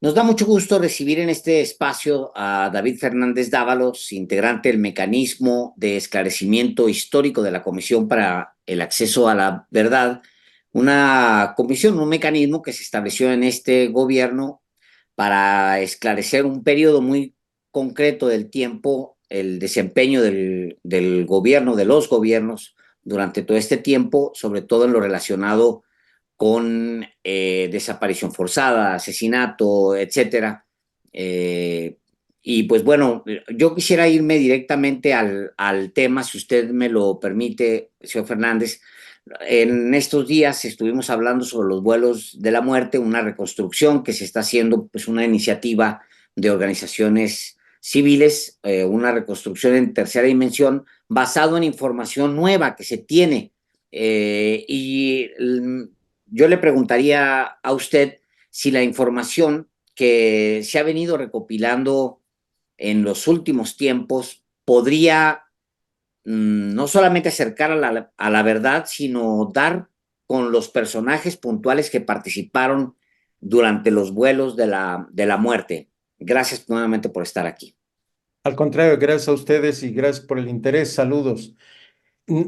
Nos da mucho gusto recibir en este espacio a David Fernández Dávalos, integrante del Mecanismo de Esclarecimiento Histórico de la Comisión para el Acceso a la Verdad, una comisión, un mecanismo que se estableció en este gobierno para esclarecer un periodo muy concreto del tiempo, el desempeño del gobierno, de los gobiernos durante todo este tiempo, sobre todo en lo relacionado con desaparición forzada, asesinato, etcétera. Eh, y pues bueno, yo quisiera irme directamente al tema, si usted me lo permite, señor Fernández. En estos días estuvimos hablando sobre los vuelos de la muerte, una reconstrucción que se está haciendo, pues una iniciativa de organizaciones civiles, una reconstrucción en tercera dimensión basado en información nueva que se tiene. Y yo le preguntaría a usted si la información que se ha venido recopilando en los últimos tiempos podría no solamente acercar a la verdad, sino dar con los personajes puntuales que participaron durante los vuelos de la muerte. Gracias nuevamente por estar aquí. Al contrario, gracias a ustedes y gracias por el interés. Saludos.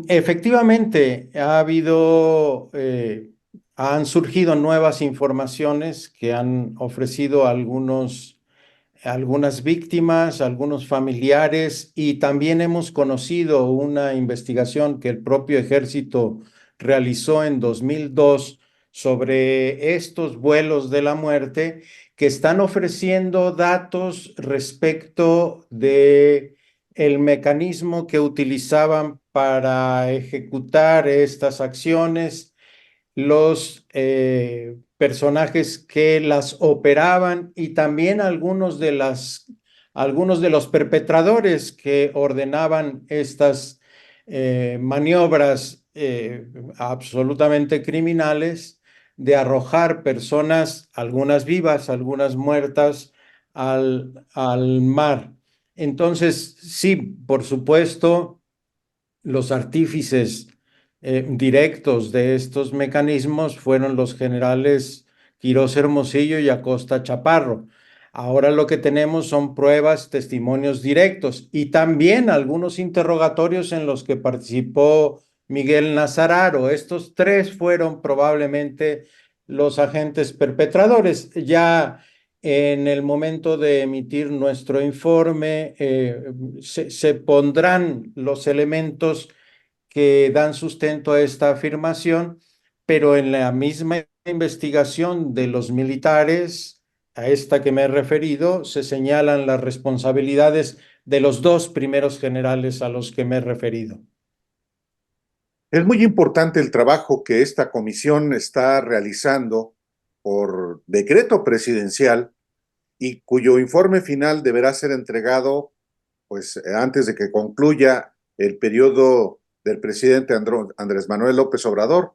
Efectivamente, han surgido nuevas informaciones que han ofrecido algunas víctimas, algunos familiares, y también hemos conocido una investigación que el propio ejército realizó en 2002 sobre estos vuelos de la muerte, que están ofreciendo datos respecto de el mecanismo que utilizaban para ejecutar estas acciones, los personajes que las operaban y también algunos de los perpetradores que ordenaban estas maniobras absolutamente criminales de arrojar personas, algunas vivas, algunas muertas, al mar. Entonces, sí, por supuesto, los artífices directos de estos mecanismos fueron los generales Quirós Hermosillo y Acosta Chaparro. Ahora lo que tenemos son pruebas, testimonios directos y también algunos interrogatorios en los que participó Miguel Nazararo. Estos tres fueron probablemente los agentes perpetradores. Ya en el momento de emitir nuestro informe, se pondrán los elementos que dan sustento a esta afirmación, pero en la misma investigación de los militares, a esta que me he referido, se señalan las responsabilidades de los dos primeros generales a los que me he referido. Es muy importante el trabajo que esta comisión está realizando por decreto presidencial y cuyo informe final deberá ser entregado pues antes de que concluya el periodo del presidente Andrés Manuel López Obrador.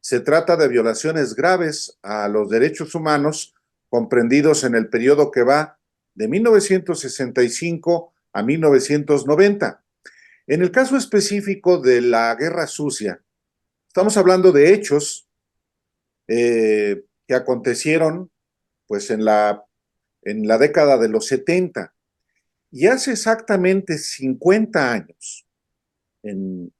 Se trata de violaciones graves a los derechos humanos comprendidos en el periodo que va de 1965 a 1990. En el caso específico de la Guerra Sucia, estamos hablando de hechos que acontecieron pues en la década de los 70 y hace exactamente 50 años, en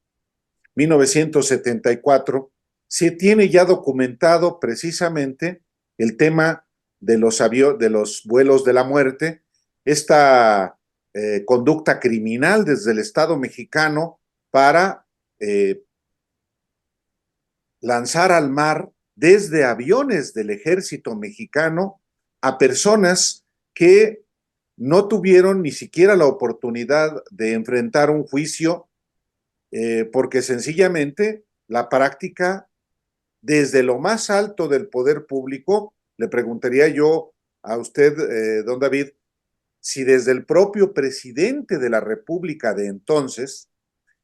1974, se tiene ya documentado precisamente el tema de de los vuelos de la muerte, esta conducta criminal desde el Estado mexicano para lanzar al mar desde aviones del ejército mexicano a personas que no tuvieron ni siquiera la oportunidad de enfrentar un juicio porque sencillamente la práctica desde lo más alto del poder público, le preguntaría yo a usted, don David, si desde el propio presidente de la República de entonces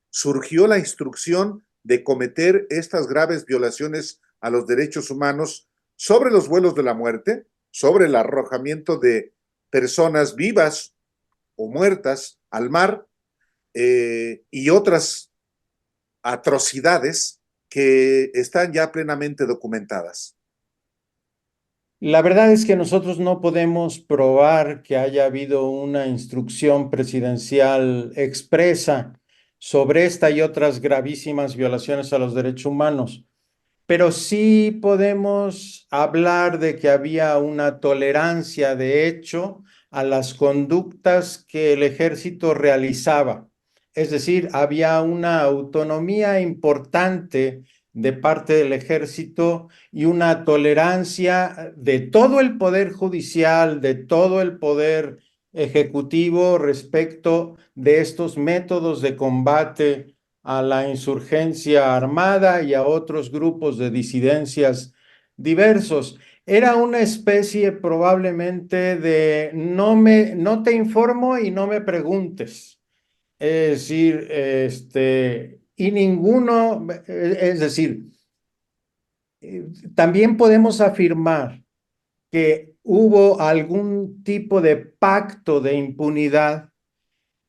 surgió la instrucción de cometer estas graves violaciones a los derechos humanos sobre los vuelos de la muerte, sobre el arrojamiento de personas vivas o muertas al mar y otras atrocidades que están ya plenamente documentadas. La verdad es que nosotros no podemos probar que haya habido una instrucción presidencial expresa sobre esta y otras gravísimas violaciones a los derechos humanos, pero sí podemos hablar de que había una tolerancia de hecho a las conductas que el ejército realizaba. Es decir, había una autonomía importante de parte del ejército y una tolerancia de todo el poder judicial, de todo el poder ejecutivo respecto de estos métodos de combate a la insurgencia armada y a otros grupos de disidencias diversos. Era una especie probablemente de no te informo y no me preguntes. Es decir, y ninguno, es decir, también podemos afirmar que hubo algún tipo de pacto de impunidad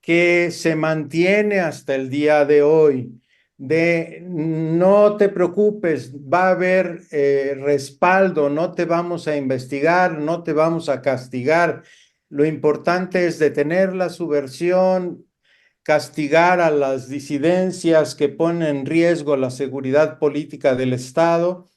que se mantiene hasta el día de hoy, de no te preocupes, va a haber respaldo, no te vamos a investigar, no te vamos a castigar. Lo importante es detener la subversión, castigar a las disidencias que ponen en riesgo la seguridad política del Estado.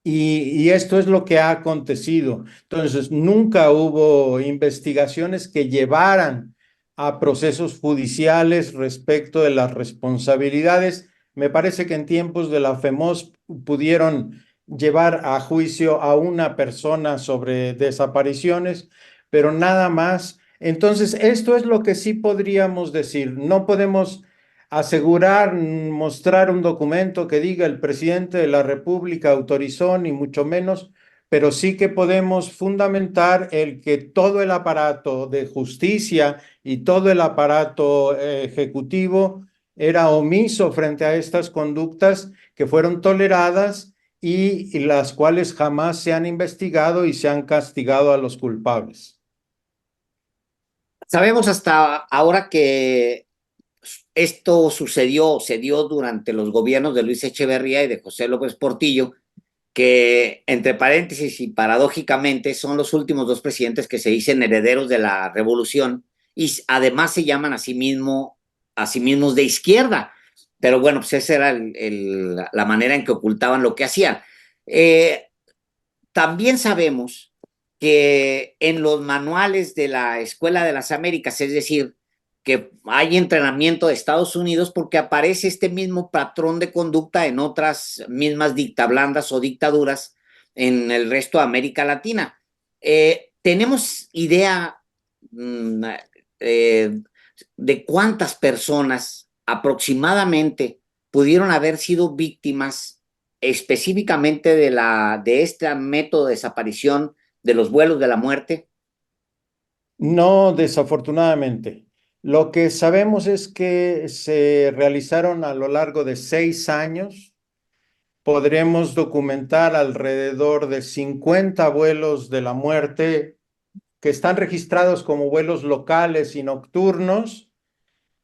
Y esto es lo que ha acontecido. Entonces, nunca hubo investigaciones que llevaran a procesos judiciales respecto de las responsabilidades. Me parece que en tiempos de la FEMOS pudieron llevar a juicio a una persona sobre desapariciones, pero nada más. Entonces, esto es lo que sí podríamos decir. No podemos asegurar, mostrar un documento que diga el presidente de la República autorizó, ni mucho menos, pero sí que podemos fundamentar el que todo el aparato de justicia y todo el aparato ejecutivo era omiso frente a estas conductas que fueron toleradas y las cuales jamás se han investigado y se han castigado a los culpables. Sabemos hasta ahora que esto se dio durante los gobiernos de Luis Echeverría y de José López Portillo, que entre paréntesis y paradójicamente son los últimos dos presidentes que se dicen herederos de la revolución y además se llaman a sí mismos de izquierda. Pero bueno, pues esa era la manera en que ocultaban lo que hacían. Eh, También sabemos que en los manuales de la Escuela de las Américas, es decir, que hay entrenamiento de Estados Unidos porque aparece este mismo patrón de conducta en otras mismas dictablandas o dictaduras en el resto de América Latina. ¿Tenemos idea mm, eh, de cuántas personas aproximadamente pudieron haber sido víctimas específicamente de este método de desaparición de los vuelos de la muerte? No, desafortunadamente. Lo que sabemos es que se realizaron a lo largo de 6 años. Podremos documentar alrededor de 50 vuelos de la muerte que están registrados como vuelos locales y nocturnos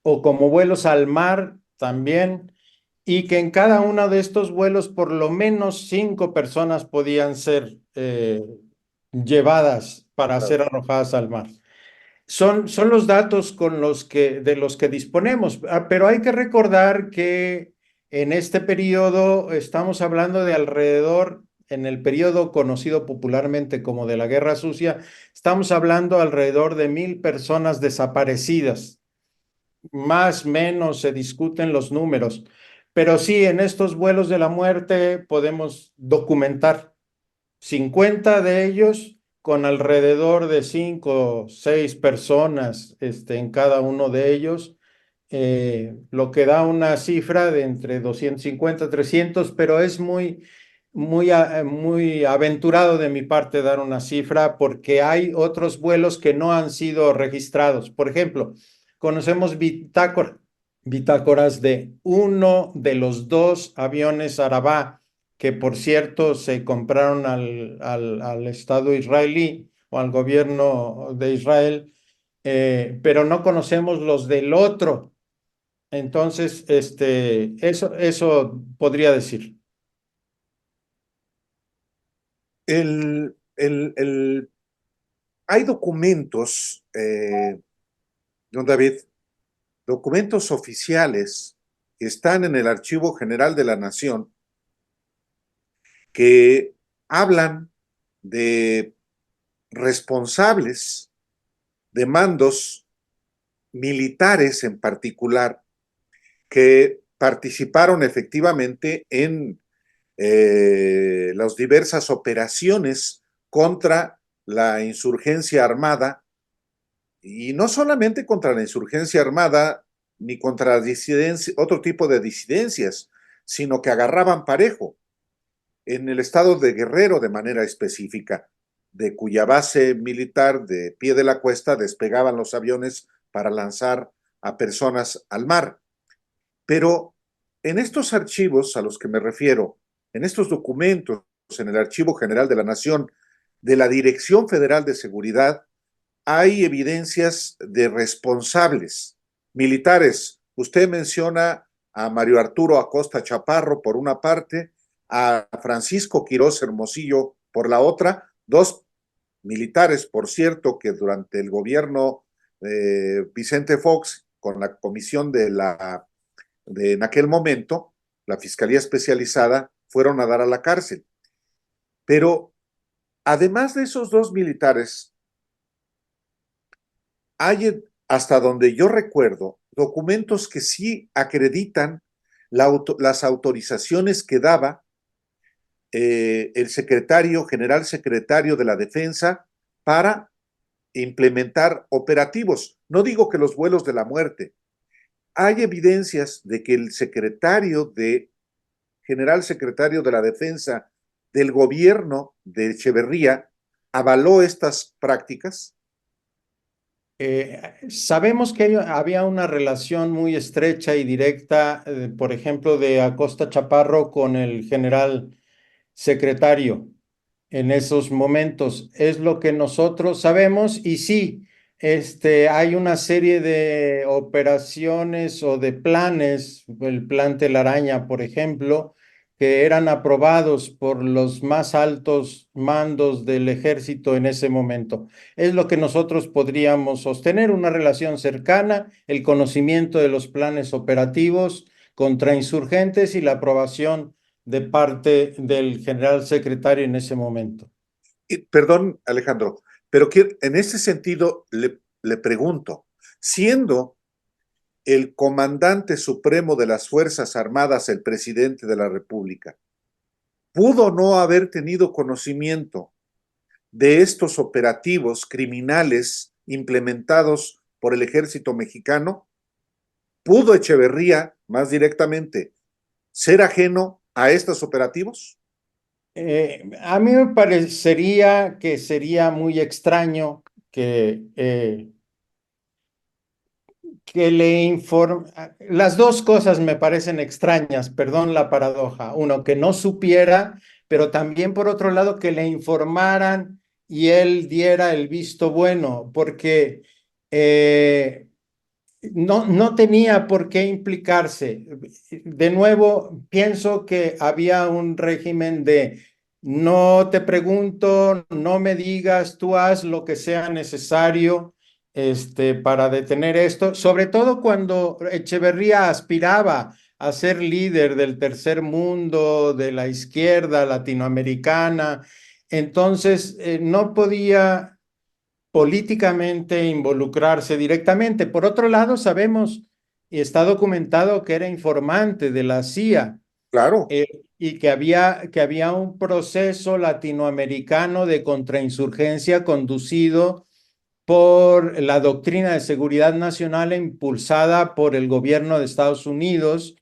o como vuelos al mar también, y que en cada uno de estos vuelos por lo menos 5 personas podían ser llevadas para ser arrojadas al mar. Son los datos de los que disponemos, pero hay que recordar que en este periodo estamos hablando de alrededor, en el periodo conocido popularmente como de la Guerra Sucia, estamos hablando alrededor de 1,000 personas desaparecidas. Más o menos se discuten los números, pero sí, en estos vuelos de la muerte podemos documentar 50 de ellos con alrededor de 5 o 6 personas en cada uno de ellos, lo que da una cifra de entre 250 y 300, pero es muy aventurado de mi parte dar una cifra porque hay otros vuelos que no han sido registrados. Por ejemplo, conocemos bitácoras de uno de los dos aviones Arabá, que por cierto se compraron al Estado israelí o al gobierno de Israel, pero no conocemos los del otro. Entonces, eso podría decir. El, el, el- Hay documentos, don David, documentos oficiales que están en el Archivo General de la Nación que hablan de responsables de mandos militares en particular que participaron efectivamente en las diversas operaciones contra la insurgencia armada, y no solamente contra la insurgencia armada ni contra otro tipo de disidencias, sino que agarraban parejo en el estado de Guerrero de manera específica, de cuya base militar de Pie de la Cuesta despegaban los aviones para lanzar a personas al mar. Pero en estos archivos a los que me refiero, en estos documentos, en el Archivo General de la Nación, de la Dirección Federal de Seguridad, hay evidencias de responsables militares. Usted menciona a Mario Arturo Acosta Chaparro por una parte, a Francisco Quirós Hermosillo por la otra, dos militares, por cierto, que durante el gobierno de Vicente Fox, con la comisión en aquel momento, la Fiscalía Especializada, fueron a dar a la cárcel. Pero además de esos dos militares, hay, hasta donde yo recuerdo, documentos que sí acreditan las autorizaciones que daba el general secretario de la Defensa para implementar operativos. No digo que los vuelos de la muerte. Hay evidencias de que el general secretario de la Defensa del gobierno de Echeverría avaló estas prácticas. Sabemos que había una relación muy estrecha y directa, por ejemplo, de Acosta Chaparro con el general secretario en esos momentos. Es lo que nosotros sabemos y sí, hay una serie de operaciones o de planes, el plan Telaraña, por ejemplo, que eran aprobados por los más altos mandos del ejército en ese momento. Es lo que nosotros podríamos sostener, una relación cercana, el conocimiento de los planes operativos contra insurgentes y la aprobación de parte del general secretario en ese momento. Perdón, Alejandro, pero en ese sentido le pregunto, siendo el comandante supremo de las Fuerzas Armadas el presidente de la República, ¿pudo no haber tenido conocimiento de estos operativos criminales implementados por el ejército mexicano? ¿Pudo Echeverría, más directamente, ser ajeno a estos operativos? A mí me parecería que sería muy extraño que le informe. Las dos cosas me parecen extrañas, perdón la paradoja. Uno, que no supiera, pero también por otro lado que le informaran y él diera el visto bueno, porque no tenía por qué implicarse. De nuevo, pienso que había un régimen de no te pregunto, no me digas, tú haz lo que sea necesario para detener esto, sobre todo cuando Echeverría aspiraba a ser líder del tercer mundo, de la izquierda latinoamericana. Entonces, no podía políticamente involucrarse directamente. Por otro lado, sabemos y está documentado que era informante de la CIA Claro. y que había un proceso latinoamericano de contrainsurgencia conducido por la doctrina de seguridad nacional impulsada por el gobierno de Estados Unidos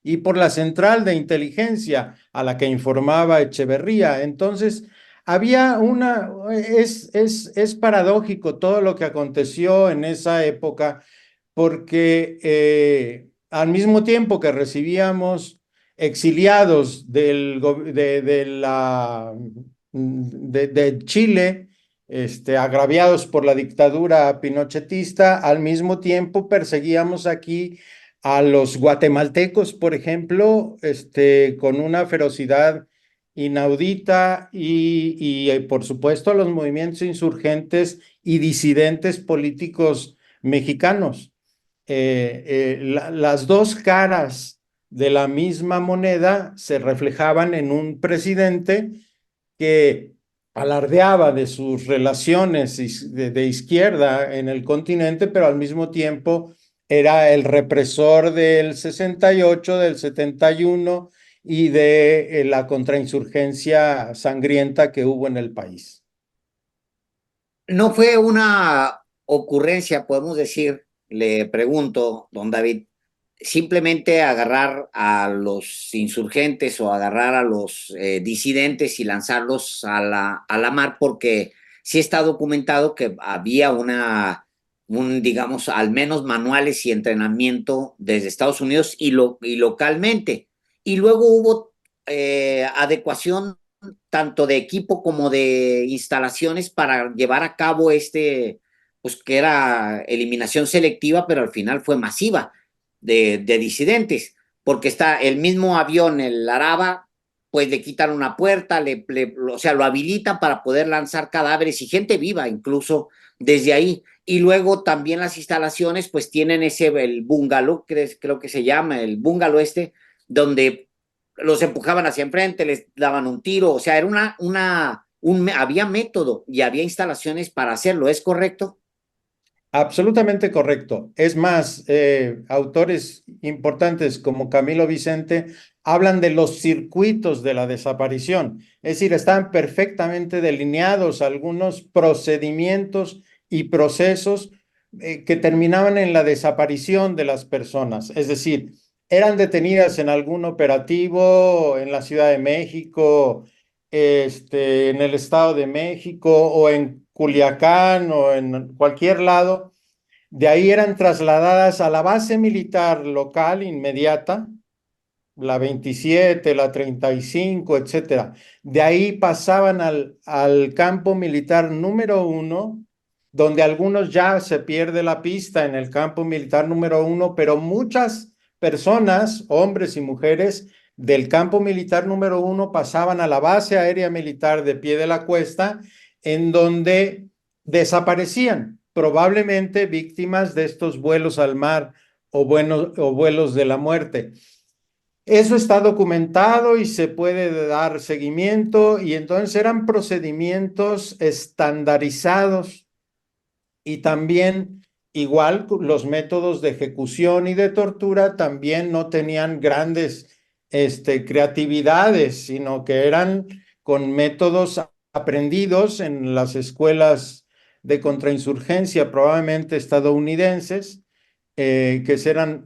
y por la central de inteligencia a la que informaba Echeverría. Entonces, es paradójico todo lo que aconteció en esa época, porque al mismo tiempo que recibíamos exiliados de Chile, agraviados por la dictadura pinochetista, al mismo tiempo perseguíamos aquí a los guatemaltecos, por ejemplo, con una ferocidad inaudita y por supuesto los movimientos insurgentes y disidentes políticos mexicanos. Las dos caras de la misma moneda se reflejaban en un presidente que alardeaba de sus relaciones de izquierda en el continente, pero al mismo tiempo era el represor del 68, del 71 y de la contrainsurgencia sangrienta que hubo en el país. No fue una ocurrencia, podemos decir, le pregunto, don David, simplemente agarrar a los insurgentes o agarrar a los disidentes y lanzarlos a la mar, porque sí está documentado que había digamos, al menos manuales y entrenamiento desde Estados Unidos y localmente. Y luego hubo adecuación tanto de equipo como de instalaciones para llevar a cabo pues que era eliminación selectiva, pero al final fue masiva de disidentes, porque está el mismo avión, el Araba, pues le quitan una puerta, o sea, lo habilitan para poder lanzar cadáveres y gente viva incluso desde ahí. Y luego también las instalaciones pues tienen el bungalow, creo que se llama, el bungalow donde los empujaban hacia enfrente, les daban un tiro, o sea, era había método y había instalaciones para hacerlo, ¿es correcto? Absolutamente correcto. Es más, autores importantes como Camilo Vicente hablan de los circuitos de la desaparición. Es decir, están perfectamente delineados algunos procedimientos y procesos que terminaban en la desaparición de las personas. Es decir, eran detenidas en algún operativo en la Ciudad de México, en el Estado de México o en Culiacán o en cualquier lado. De ahí eran trasladadas a la base militar local inmediata, la 27, la 35, etcétera. De ahí pasaban al campo militar número 1, donde algunos ya se pierde la pista en el campo militar número 1, pero muchas personas, hombres y mujeres, del campo militar número 1 pasaban a la base aérea militar de Pie de la Cuesta, en donde desaparecían, probablemente víctimas de estos vuelos al mar o vuelos de la muerte. Eso está documentado y se puede dar seguimiento, y entonces eran procedimientos estandarizados y también igual los métodos de ejecución y de tortura también no tenían grandes creatividades, sino que eran con métodos aprendidos en las escuelas de contrainsurgencia, probablemente estadounidenses, que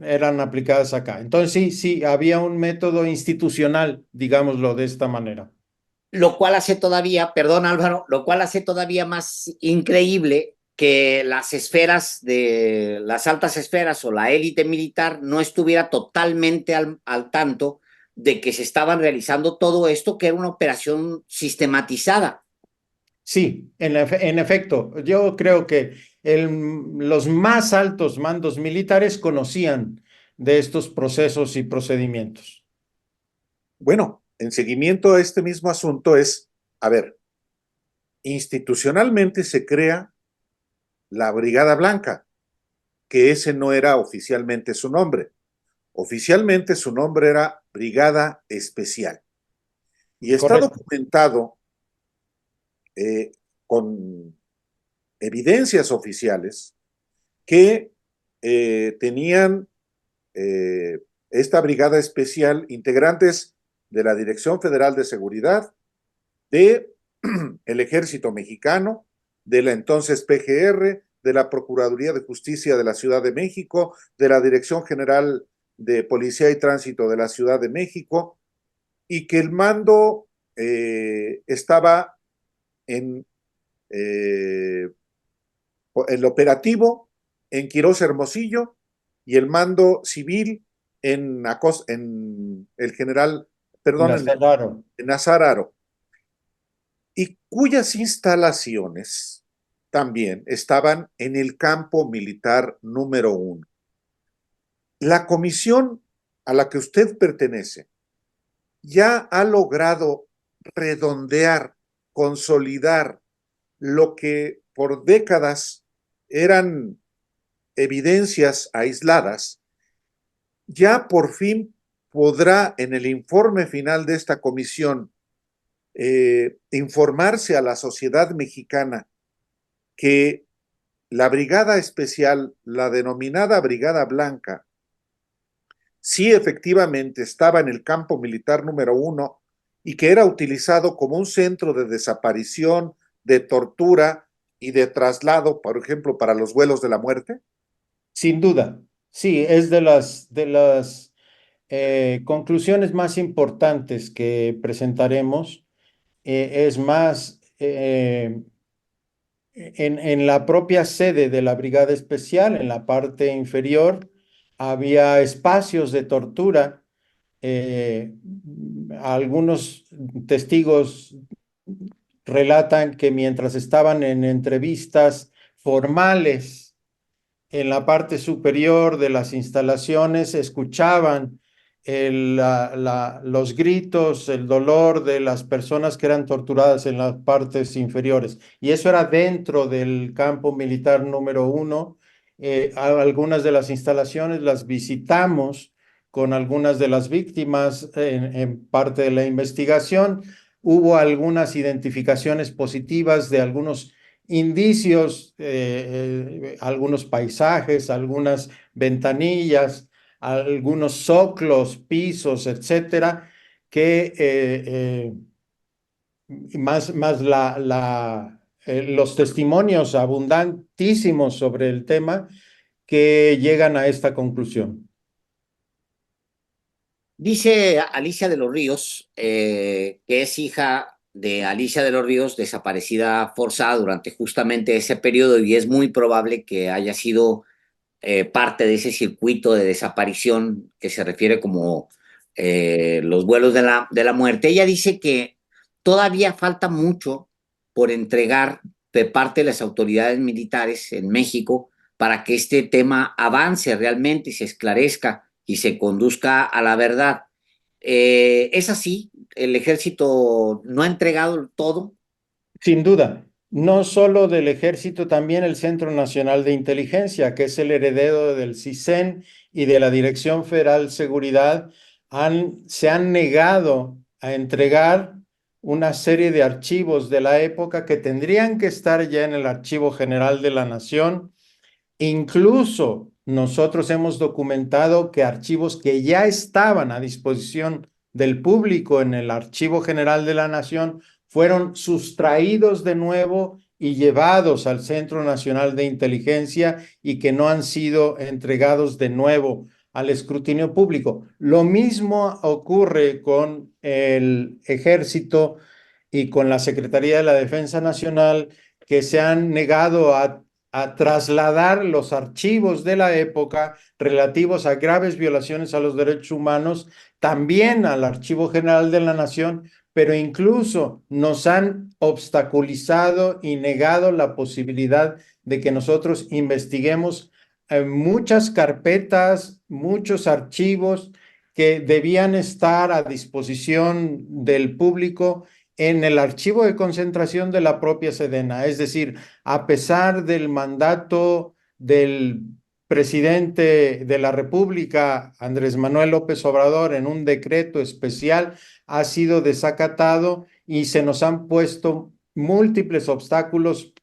eran aplicadas acá. Entonces sí, había un método institucional, digámoslo de esta manera. Lo cual hace todavía, perdón Álvaro, lo cual hace todavía más increíble que las altas esferas o la élite militar no estuviera totalmente al tanto de que se estaban realizando todo esto, que era una operación sistematizada. Sí, en efecto, yo creo que los más altos mandos militares conocían de estos procesos y procedimientos. Bueno, en seguimiento a este mismo asunto a ver, institucionalmente se crea la Brigada Blanca, que ese no era oficialmente su nombre. Oficialmente su nombre era Brigada Especial. Y está Correcto. documentado eh, con evidencias oficiales que tenían esta brigada especial integrantes de la Dirección Federal de Seguridad, de el Ejército Mexicano, de la entonces PGR, de la Procuraduría de Justicia de la Ciudad de México, de la Dirección General de Policía y Tránsito de la Ciudad de México, y que el mando estaba en el operativo en Quirós Hermosillo y el mando civil en el general, perdón, en Azararo, y cuyas instalaciones también estaban en el campo militar número 1. La comisión a la que usted pertenece ya ha logrado redondear, consolidar lo que por décadas eran evidencias aisladas, ya por fin podrá en el informe final de esta comisión informarse a la sociedad mexicana que la brigada especial, la denominada Brigada Blanca, sí efectivamente estaba en el campo militar número 1 y que era utilizado como un centro de desaparición, de tortura y de traslado, por ejemplo, para los vuelos de la muerte? Sin duda, sí, es de las conclusiones más importantes que presentaremos. Es más, en la propia sede de la Brigada Especial, en la parte inferior, había espacios de tortura. Eh, Algunos testigos relatan que mientras estaban en entrevistas formales en la parte superior de las instalaciones, escuchaban los gritos, el dolor de las personas que eran torturadas en las partes inferiores. Y eso era dentro del campo militar número 1. Algunas de las instalaciones las visitamos con algunas de las víctimas en parte de la investigación. Hubo algunas identificaciones positivas de algunos indicios, algunos paisajes, algunas ventanillas, algunos soclos, pisos, etcétera, que más los testimonios abundantísimos sobre el tema que llegan a esta conclusión. Dice Alicia de los Ríos, que es hija de Alicia de los Ríos, desaparecida forzada durante justamente ese periodo, y es muy probable que haya sido parte de ese circuito de desaparición que se refiere como los vuelos de la muerte. Ella dice que todavía falta mucho por entregar de parte de las autoridades militares en México para que este tema avance realmente y se esclarezca y se conduzca a la verdad. Es así, el ejército no ha entregado todo. Sin duda, no solo del ejército, también el Centro Nacional de Inteligencia, que es el heredero del CISEN y de la Dirección Federal de Seguridad, se han negado a entregar una serie de archivos de la época que tendrían que estar ya en el Archivo General de la Nación. Incluso nosotros hemos documentado que archivos que ya estaban a disposición del público en el Archivo General de la Nación fueron sustraídos de nuevo y llevados al Centro Nacional de Inteligencia y que no han sido entregados de nuevo al escrutinio público. Lo mismo ocurre con el Ejército y con la Secretaría de la Defensa Nacional, que se han negado a trasladar los archivos de la época relativos a graves violaciones a los derechos humanos también al Archivo General de la Nación, pero incluso nos han obstaculizado y negado la posibilidad de que nosotros investiguemos muchas carpetas, muchos archivos que debían estar a disposición del público en el archivo de concentración de la propia Sedena. Es decir, a pesar del mandato del presidente de la República, Andrés Manuel López Obrador, en un decreto especial, ha sido desacatado y se nos han puesto múltiples obstáculos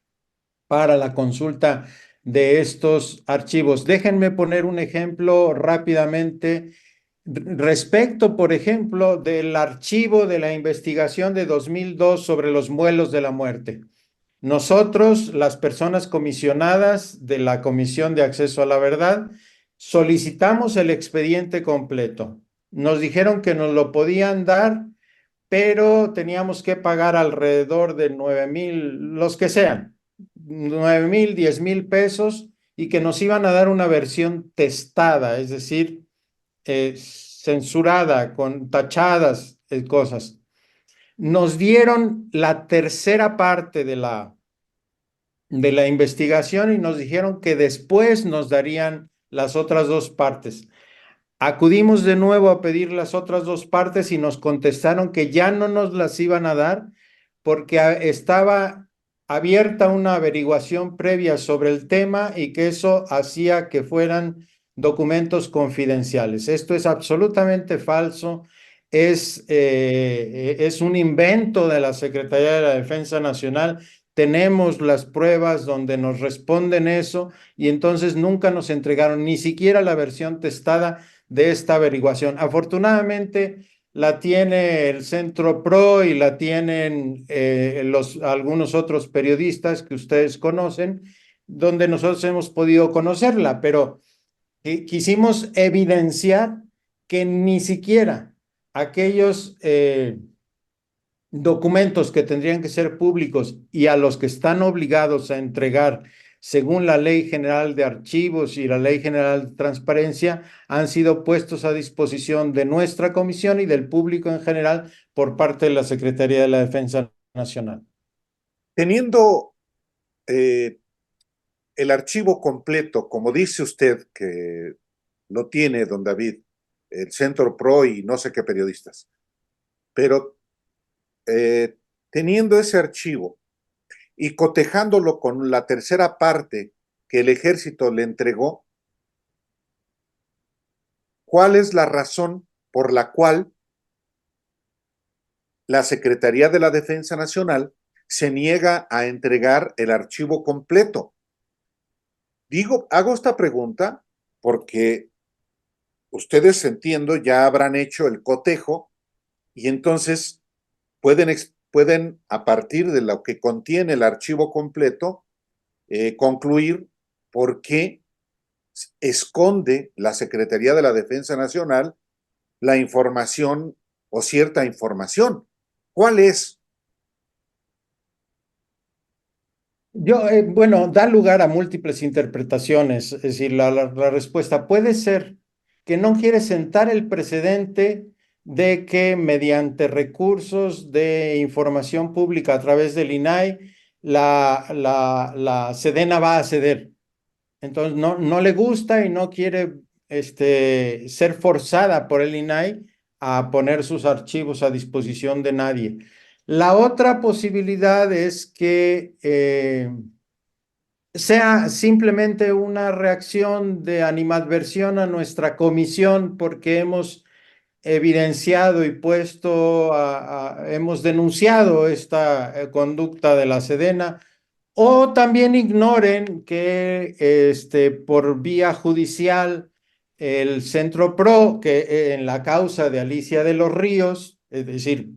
para la consulta de estos archivos. Déjenme poner un ejemplo rápidamente. Respecto, por ejemplo, del archivo de la investigación de 2002 sobre los vuelos de la muerte. Nosotros, las personas comisionadas de la Comisión de Acceso a la Verdad, solicitamos el expediente completo. Nos dijeron que nos lo podían dar, pero teníamos que pagar alrededor de 9,000, los que sean, 9,000, 10,000 pesos, y que nos iban a dar una versión testada, es decir, censurada, con tachadas, cosas. Nos dieron la tercera parte de la investigación y nos dijeron que después nos darían las otras dos partes. Acudimos de nuevo a pedir las otras dos partes y nos contestaron que ya no nos las iban a dar porque estaba abierta una averiguación previa sobre el tema y que eso hacía que fueran documentos confidenciales. Esto es absolutamente falso. Es un invento de la Secretaría de la Defensa Nacional. Tenemos las pruebas donde nos responden eso y entonces nunca nos entregaron ni siquiera la versión testada de esta averiguación. Afortunadamente la tiene el Centro PRO y la tienen algunos otros periodistas que ustedes conocen, donde nosotros hemos podido conocerla, pero quisimos evidenciar que ni siquiera aquellos documentos que tendrían que ser públicos y a los que están obligados a entregar según la Ley General de Archivos y la Ley General de Transparencia, han sido puestos a disposición de nuestra comisión y del público en general por parte de la Secretaría de la Defensa Nacional. Teniendo el archivo completo, como dice usted que lo tiene, don David, el Centro PRO y no sé qué periodistas, pero teniendo ese archivo y cotejándolo con la tercera parte que el ejército le entregó, ¿cuál es la razón por la cual la Secretaría de la Defensa Nacional se niega a entregar el archivo completo? Hago esta pregunta porque ustedes, entiendo, ya habrán hecho el cotejo y entonces pueden a partir de lo que contiene el archivo completo, concluir por qué esconde la Secretaría de la Defensa Nacional la información o cierta información. ¿Cuál es? Bueno, da lugar a múltiples interpretaciones. Es decir, la respuesta puede ser que no quiere sentar el precedente de que mediante recursos de información pública a través del INAI, la Sedena va a ceder. Entonces, no le gusta y no quiere ser forzada por el INAI a poner sus archivos a disposición de nadie. La otra posibilidad es que sea simplemente una reacción de animadversión a nuestra comisión porque hemos evidenciado y hemos denunciado esta conducta de la Sedena, o también ignoren que por vía judicial el Centro PRO, que en la causa de Alicia de los Ríos, es decir,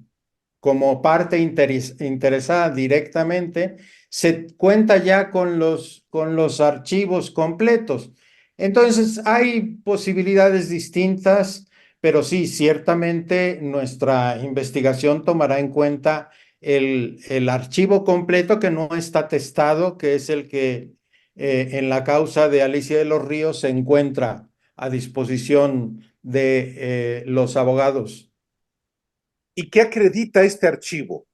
como parte interesada directamente, se cuenta ya con los archivos completos. Entonces, hay posibilidades distintas, pero sí, ciertamente nuestra investigación tomará en cuenta el archivo completo que no está testado, que es el que en la causa de Alicia de los Ríos se encuentra a disposición de los abogados. ¿Y qué acredita este archivo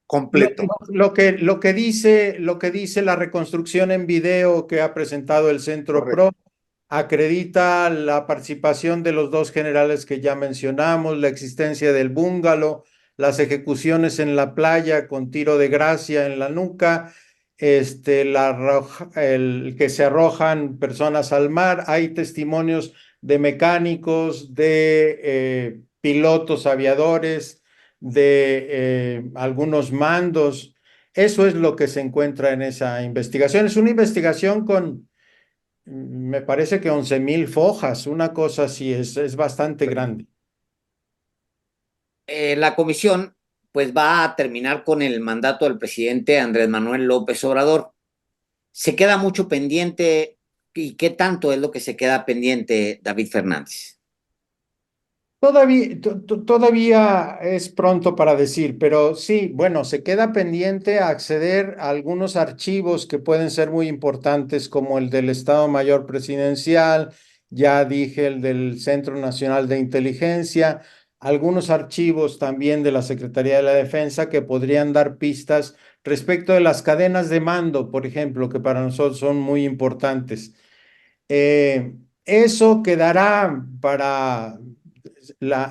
completo? Lo que dice la reconstrucción en video que ha presentado el Centro PRO Correcto. acredita la participación de los dos generales que ya mencionamos, la existencia del búngalo, las ejecuciones en la playa con tiro de gracia en la nuca, el que se arrojan personas al mar. Hay testimonios de mecánicos, de pilotos aviadores, de algunos mandos. Eso es lo que se encuentra en esa investigación. Es una investigación con, me parece que 11,000 fojas, una cosa así, es bastante grande. La comisión pues va a terminar con el mandato del presidente Andrés Manuel López Obrador. Se queda mucho pendiente. ¿Y qué tanto es lo que se queda pendiente, David Fernández? Todavía es pronto para decir, pero sí, bueno, se queda pendiente a acceder a algunos archivos que pueden ser muy importantes, como el del Estado Mayor Presidencial, ya dije, el del Centro Nacional de Inteligencia, algunos archivos también de la Secretaría de la Defensa que podrían dar pistas respecto de las cadenas de mando, por ejemplo, que para nosotros son muy importantes. Eso quedará para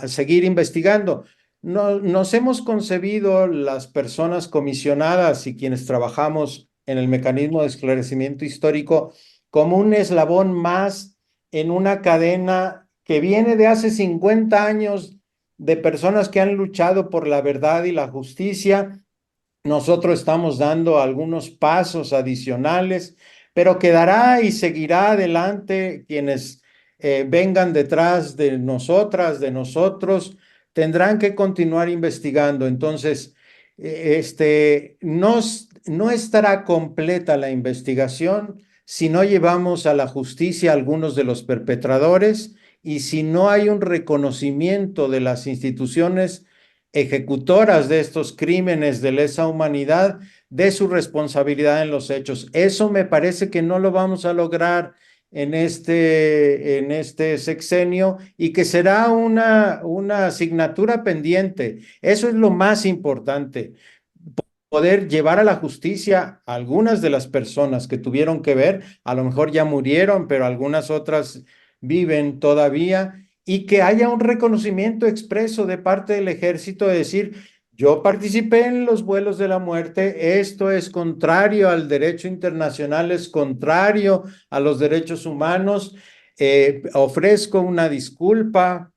seguir investigando. Nos hemos concebido las personas comisionadas y quienes trabajamos en el mecanismo de esclarecimiento histórico como un eslabón más en una cadena que viene de hace 50 años de personas que han luchado por la verdad y la justicia. Nosotros estamos dando algunos pasos adicionales, pero quedará y seguirá adelante quienes vengan detrás de nosotras, de nosotros, tendrán que continuar investigando. Entonces, no estará completa la investigación si no llevamos a la justicia a algunos de los perpetradores y si no hay un reconocimiento de las instituciones ejecutoras de estos crímenes de lesa humanidad de su responsabilidad en los hechos. Eso me parece que no lo vamos a lograr en este sexenio y que será una asignatura pendiente. Eso es lo más importante, poder llevar a la justicia a algunas de las personas que tuvieron que ver, a lo mejor ya murieron, pero algunas otras viven todavía, y que haya un reconocimiento expreso de parte del ejército de decir, yo participé en los vuelos de la muerte, esto es contrario al derecho internacional, es contrario a los derechos humanos, ofrezco una disculpa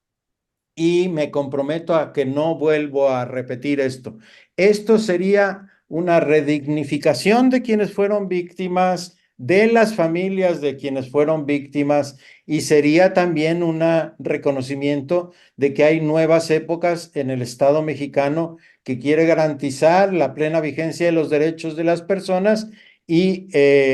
y me comprometo a que no vuelvo a repetir esto. Esto sería una redignificación de quienes fueron víctimas, de las familias de quienes fueron víctimas, y sería también un reconocimiento de que hay nuevas épocas en el Estado mexicano que quiere garantizar la plena vigencia de los derechos de las personas y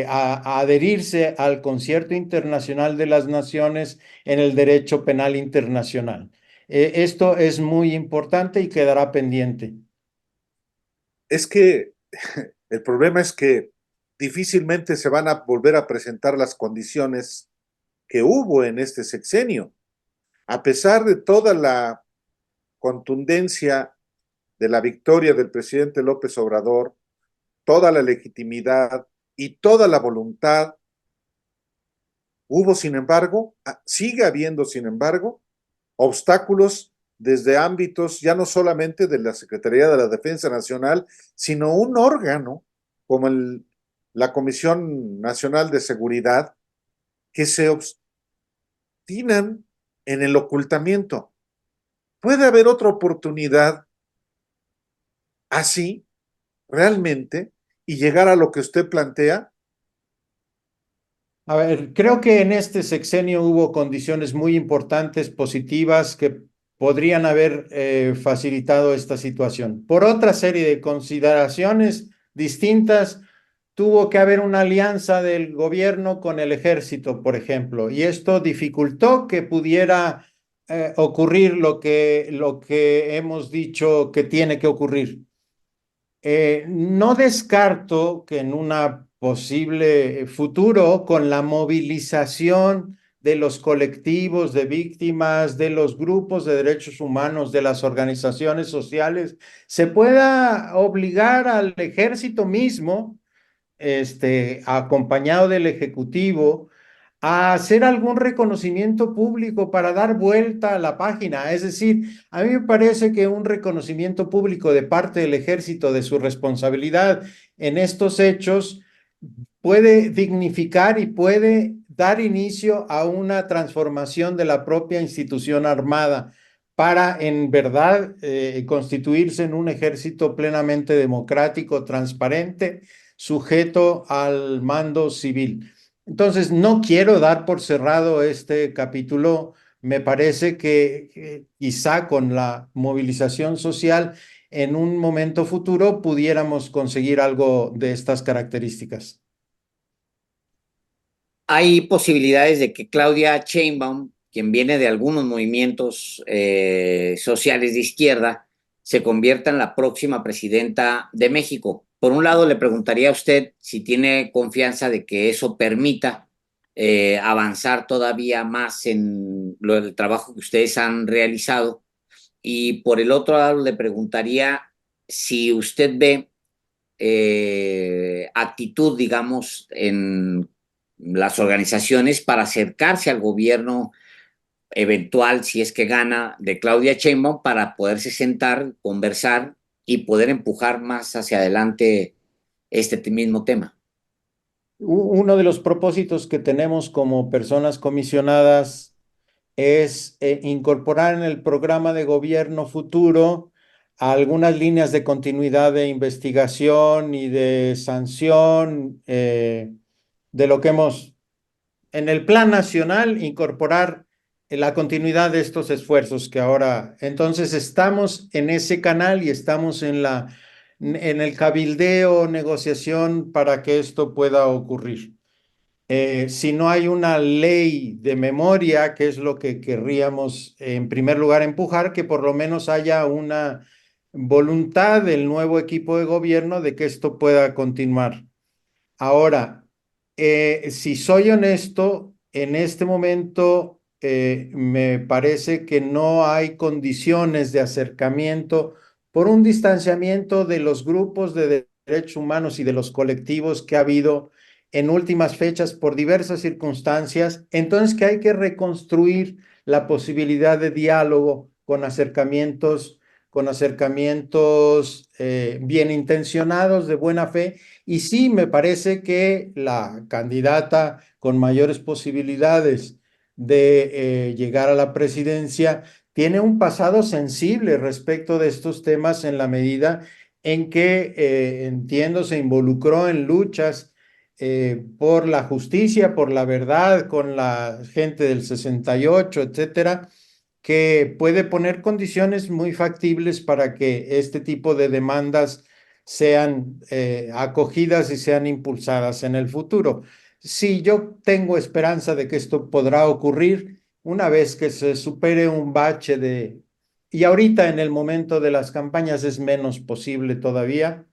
a adherirse al Concierto Internacional de las Naciones en el derecho penal internacional. Esto es muy importante y quedará pendiente. Es que el problema es que difícilmente se van a volver a presentar las condiciones que hubo en este sexenio. A pesar de toda la contundencia de la victoria del presidente López Obrador, toda la legitimidad y toda la voluntad, hubo, sin embargo, sigue habiendo, sin embargo, obstáculos desde ámbitos ya no solamente de la Secretaría de la Defensa Nacional, sino un órgano como la Comisión Nacional de Seguridad, que se obstinan en el ocultamiento. ¿Puede haber otra oportunidad así, realmente, y llegar a lo que usted plantea? A ver, creo que en este sexenio hubo condiciones muy importantes, positivas, que podrían haber facilitado esta situación. Por otra serie de consideraciones distintas, tuvo que haber una alianza del gobierno con el ejército, por ejemplo, y esto dificultó que pudiera ocurrir lo que hemos dicho que tiene que ocurrir. No descarto que en una posible futuro, con la movilización de los colectivos de víctimas, de los grupos de derechos humanos, de las organizaciones sociales, se pueda obligar al ejército mismo, acompañado del Ejecutivo, a hacer algún reconocimiento público para dar vuelta a la página. Es decir, a mí me parece que un reconocimiento público de parte del ejército de su responsabilidad en estos hechos puede dignificar y puede dar inicio a una transformación de la propia institución armada para en verdad constituirse en un ejército plenamente democrático, transparente, sujeto al mando civil. Entonces, no quiero dar por cerrado este capítulo. Me parece que quizá con la movilización social en un momento futuro pudiéramos conseguir algo de estas características. Hay posibilidades de que Claudia Sheinbaum, quien viene de algunos movimientos sociales de izquierda, se convierta en la próxima presidenta de México. Por un lado, le preguntaría a usted si tiene confianza de que eso permita avanzar todavía más en el trabajo que ustedes han realizado. Y por el otro lado, le preguntaría si usted ve actitud, digamos, las organizaciones para acercarse al gobierno eventual, si es que gana, de Claudia Sheinbaum, para poderse sentar, conversar y poder empujar más hacia adelante este mismo tema. Uno de los propósitos que tenemos como personas comisionadas es incorporar en el programa de gobierno futuro algunas líneas de continuidad de investigación y de sanción de lo que hemos, en el plan nacional, incorporar la continuidad de estos esfuerzos que ahora, entonces estamos en ese canal y estamos en el cabildeo, negociación para que esto pueda ocurrir. Si no hay una ley de memoria, que es lo que querríamos en primer lugar empujar, que por lo menos haya una voluntad del nuevo equipo de gobierno de que esto pueda continuar. Ahora, si soy honesto, en este momento me parece que no hay condiciones de acercamiento por un distanciamiento de los grupos de derechos humanos y de los colectivos que ha habido en últimas fechas por diversas circunstancias. Entonces, que hay que reconstruir la posibilidad de diálogo con acercamientos bien intencionados, de buena fe. Y sí, me parece que la candidata con mayores posibilidades de llegar a la presidencia tiene un pasado sensible respecto de estos temas en la medida en que, entiendo, se involucró en luchas por la justicia, por la verdad, con la gente del 68, etcétera, que puede poner condiciones muy factibles para que este tipo de demandas sean acogidas y sean impulsadas en el futuro. Sí, yo tengo esperanza de que esto podrá ocurrir una vez que se supere un bache de... Y ahorita en el momento de las campañas es menos posible todavía.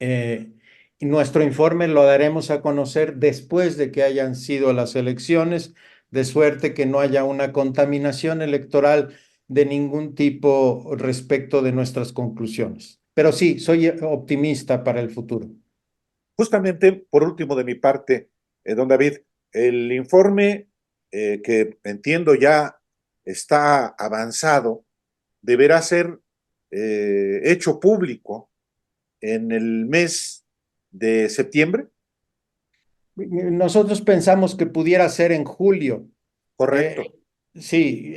Y nuestro informe lo daremos a conocer después de que hayan sido las elecciones, de suerte que no haya una contaminación electoral de ningún tipo respecto de nuestras conclusiones. Pero sí, soy optimista para el futuro. Justamente, por último de mi parte, don David, el informe que entiendo ya está avanzado, deberá ser hecho público en el mes de septiembre. Nosotros pensamos que pudiera ser en julio. Correcto. Eh, sí,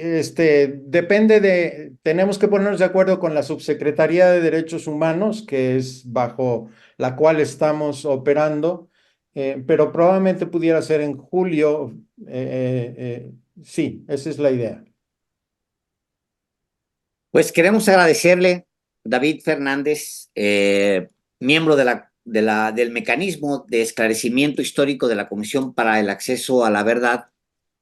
depende tenemos que ponernos de acuerdo con la Subsecretaría de Derechos Humanos, que es bajo la cual estamos operando, pero probablemente pudiera ser en julio. Sí, esa es la idea. Pues queremos agradecerle, David Fernández, miembro del mecanismo de esclarecimiento histórico de la Comisión para el Acceso a la Verdad,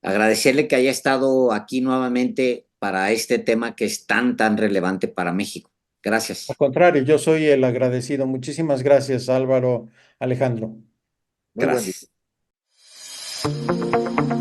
agradecerle que haya estado aquí nuevamente para este tema que es tan relevante para México. Al Gracias. contrario, yo soy el agradecido. Muchísimas gracias, Álvaro, Alejandro. Muy buen día. Gracias.